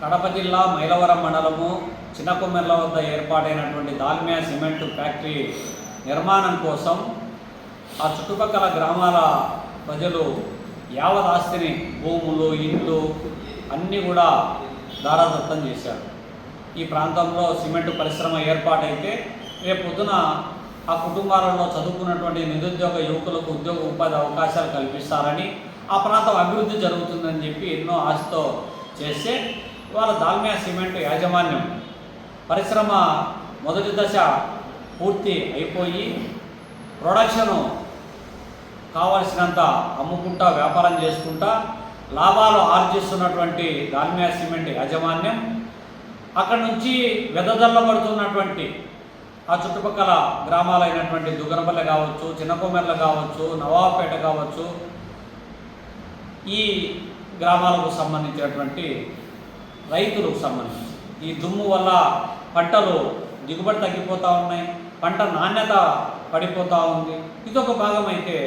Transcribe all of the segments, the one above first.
కడప జిల్లా మైలవరం మండలము చిన్నకొమ్మెర్ల వద్ద ఏర్పాటైనటువంటి దాల్మియా సిమెంట్ ఫ్యాక్టరీ నిర్మాణం కోసం ఆ చుట్టుపక్కల గ్రామాల ప్రజలు యావత్ ఆస్తిని భూములు ఇండ్లు అన్నీ కూడా దారాదత్తం చేశారు. ఈ ప్రాంతంలో సిమెంట్ పరిశ్రమ ఏర్పాటైతే రేపు పొద్దున ఆ కుటుంబాలలో చదువుకున్నటువంటి నిరుద్యోగ యువకులకు ఉద్యోగ ఉపాధి అవకాశాలు కల్పిస్తారని, ఆ ప్రాంతం అభివృద్ధి జరుగుతుందని చెప్పి ఎన్నో ఆశతో చేస్తే ఇవాళ దాల్మియా సిమెంట్ యాజమాన్యం పరిశ్రమ మొదటి దశ పూర్తి అయిపోయి ప్రొడక్షను కావలసినంత అమ్ముకుంటా వ్యాపారం చేసుకుంటా లాభాలు ఆర్జిస్తున్నటువంటి దాల్మియా సిమెంట్ యాజమాన్యం అక్కడి నుంచి వెదజల్లబడుతున్నటువంటి ఆ చుట్టుపక్కల గ్రామాలైనటువంటి దుగ్గనపల్లె కావచ్చు, చిన్నకొమ్మెర్ల కావచ్చు, నవాబపేట కావచ్చు, ఈ గ్రామాలకు సంబంధించినటువంటి రైతులకు సంబంధించి ఈ దుమ్ము వల్ల పంటలు దిగుబడి తగ్గిపోతూ ఉన్నాయి, పంట నాణ్యత పడిపోతూ ఉంది. ఇదొక భాగం అయితే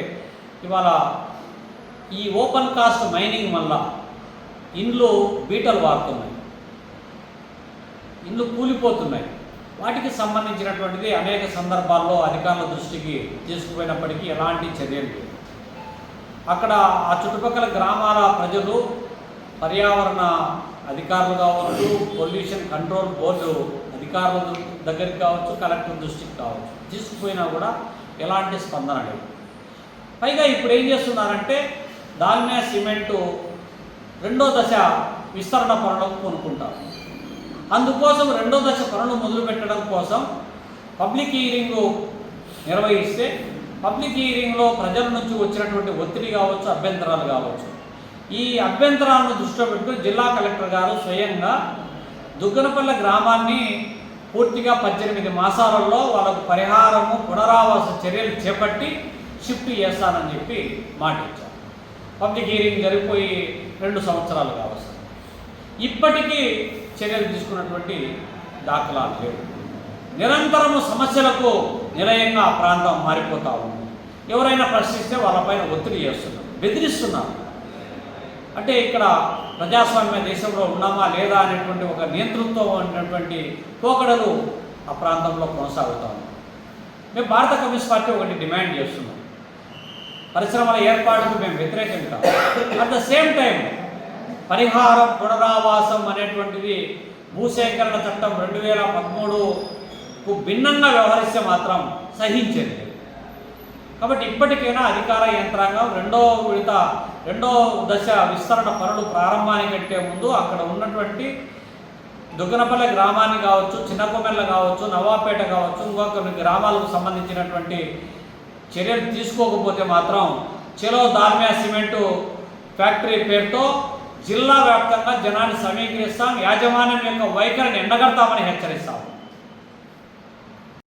ఇవాళ ఈ ఓపెన్ కాస్ట్ మైనింగ్ వల్ల ఇండ్లు బీటలు వారుతున్నాయి, ఇండ్లు కూలిపోతున్నాయి. వాటికి సంబంధించినటువంటిది అనేక సందర్భాల్లో అధికారుల దృష్టికి తీసుకుపోయినప్పటికీ ఎలాంటి చర్యలు లేవు. అక్కడ ఆ చుట్టుపక్కల గ్రామాల ప్రజలు పర్యావరణ అధికారులు కావచ్చు, పొల్యూషన్ కంట్రోల్ బోర్డు అధికారుల దగ్గరికి కావచ్చు, కలెక్టర్ దృష్టికి కావచ్చు, తీసుకుపోయినా కూడా ఎలాంటి స్పందన లేదు. పైగా ఇప్పుడు ఏం చేస్తున్నారంటే దాల్మియా సిమెంటు రెండో దశ విస్తరణ పనులకు కొనుక్కుంటారు. అందుకోసం రెండో దశ పనులు మొదలుపెట్టడం కోసం పబ్లిక్ హీరింగ్ నిర్వహిస్తే పబ్లిక్ హీరింగ్లో ప్రజల నుంచి వచ్చినటువంటి ఒత్తిడి కావచ్చు, అభ్యంతరాలు కావచ్చు, ఈ అభ్యంతరాలను దృష్టిలో పెట్టుకుని జిల్లా కలెక్టర్ గారు స్వయంగా దుగ్గనపల్లె గ్రామాన్ని పూర్తిగా 18 మాసాలలో వాళ్ళకు పరిహారము పునరావాస చర్యలు చేపట్టి షిఫ్ట్ చేస్తానని చెప్పి మాట ఇచ్చారు. పబ్లిక్ హీరింగ్ జరిగిపోయి 2 సంవత్సరాలు కావచ్చు, ఇప్పటికీ చర్యలు తీసుకున్నటువంటి దాఖలాలు లేవు. నిరంతరము సమస్యలకు నిలయంగా ఆ ప్రాంతం మారిపోతూ ఉంది. ఎవరైనా ప్రశ్నిస్తే వాళ్ళపైన ఒత్తిడి చేస్తున్నారు, బెదిరిస్తున్నారు. అంటే ఇక్కడ ప్రజాస్వామ్య దేశంలో ఉన్నామా లేదా అనేటువంటి ఒక నియంతృత్వం ఉన్నటువంటి పోకడలు ఆ ప్రాంతంలో కొనసాగుతూ ఉన్నాయి. మేము భారత కమ్యూనిస్ట్ పార్టీ ఒకటి డిమాండ్ చేస్తున్నాం, పరిశ్రమల ఏర్పాటుకు మేము వ్యతిరేకం కాదు. అట్ ద సేమ్ టైం పరిహారం పునరావాసం అనేటువంటిది భూసేకరణ చట్టం 2013కు భిన్నంగా వ్యవహరిస్తే మాత్రం సహించేది. కాబట్టి ఇప్పటికైనా అధికార యంత్రాంగం రెండో దశ విస్తరణ పనులు ప్రారంభానికంటే ముందు అక్కడ ఉన్నటువంటి దుగ్గనపల్లె గ్రామాన్ని కావచ్చు, చిన్నకొమ్మెర్ల కావచ్చు, నవాబపేట కావచ్చు, ఇంకొక గ్రామాలకు సంబంధించినటువంటి చర్యలు తీసుకోకపోతే మాత్రం చలో దాల్మియా సిమెంటు ఫ్యాక్టరీ పేరుతో జిల్లా వ్యాప్తంగా జనాన్ని సమీకరిస్తాం, యాజమాన్యం యొక్క వైఖరిని ఎండగడతామని హెచ్చరిస్తాం.